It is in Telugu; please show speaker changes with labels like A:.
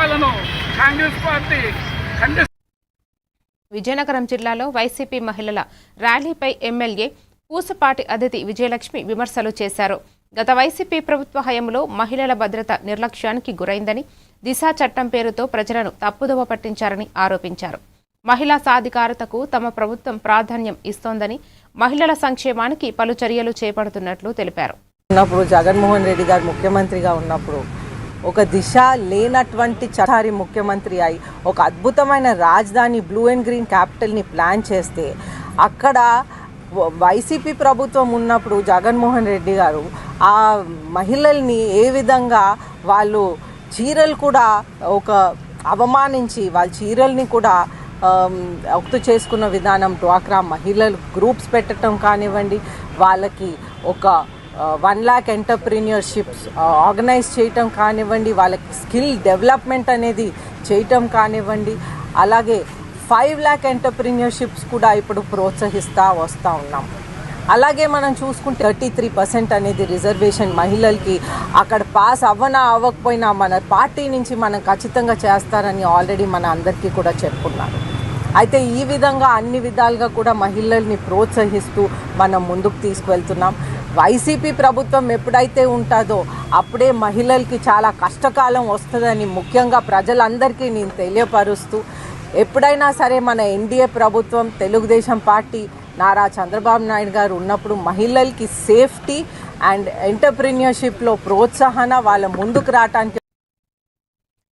A: ప్రభుత్వాలను కాంగ్రెస్ పార్టీ ఖండిస్తుంది.
B: విజయనగరం జిల్లాలో వైసీపీ మహిళల ర్యాలీపై ఎమ్మెల్యే పూసపాటి అదితి విజయలక్ష్మి విమర్శలు చేశారు. గత వైసీపీ ప్రభుత్వ హయాంలో మహిళల భద్రత నిర్లక్ష్యానికి గురైందని, దిశా చట్టం పేరుతో ప్రజలను తప్పుదోవ పట్టించారని ఆరోపించారు. మహిళా సాధికారతకు తమ ప్రభుత్వం ప్రాధాన్యం ఇస్తోందని, మహిళల సంక్షేమానికి పలు చర్యలు చేపడుతున్నట్లు తెలిపారు.
C: జగన్మోహన్ రెడ్డి గారు ముఖ్యమంత్రిగా ఉన్నప్పుడు ఒక దిశ లేనటువంటి చట్టారి ముఖ్యమంత్రి అయి ఒక అద్భుతమైన రాజధాని బ్లూ అండ్ గ్రీన్ క్యాపిటల్ని ప్లాన్ చేస్తే, అక్కడ వైసీపీ ప్రభుత్వం ఉన్నప్పుడు జగన్మోహన్ రెడ్డి గారు ఆ మహిళల్ని ఏ విధంగా వాళ్ళు చీరలు కూడా ఒక అవమానించి వాళ్ళ చీరల్ని కూడా ఒక్తు చేసుకున్న విధానం, డ్వాక్రా మహిళలు గ్రూప్స్ పెట్టడం కానివ్వండి, వాళ్ళకి ఒక 1 lakh ఎంటర్ప్రీనియర్షిప్స్ ఆర్గనైజ్ చేయటం కానివ్వండి, వాళ్ళకి స్కిల్ డెవలప్మెంట్ అనేది చేయటం కానివ్వండి, అలాగే 5 lakh ఎంటర్ప్రీనియర్షిప్స్ కూడా ఇప్పుడు ప్రోత్సహిస్తూ వస్తూ ఉన్నాం. అలాగే మనం చూసుకుంటే 33% అనేది రిజర్వేషన్ మహిళలకి అక్కడ పాస్ అవ్వకపోయినా మన పార్టీ నుంచి మనం ఖచ్చితంగా చేస్తారని ఆల్రెడీ మన అందరికీ కూడా చెప్పుకున్నారు. అయితే ఈ విధంగా అన్ని విధాలుగా కూడా మహిళల్ని ప్రోత్సహిస్తూ మనం ముందుకు తీసుకువెళ్తున్నాం. వైసీపీ ప్రభుత్వం ఎప్పుడైతే ఉంటుందో అప్పుడే మహిళలకి చాలా కష్టకాలం వస్తుందని ముఖ్యంగా ప్రజలందరికీ నేను తెలియపరుస్తూ, ఎప్పుడైనా సరే మన ఎన్డీఏ ప్రభుత్వం, తెలుగుదేశం పార్టీ, నారా చంద్రబాబు నాయుడు గారు ఉన్నప్పుడు మహిళలకి సేఫ్టీ అండ్ ఎంటర్ప్రీనియర్షిప్లో ప్రోత్సాహన, వాళ్ళ ముందుకు రావడానికి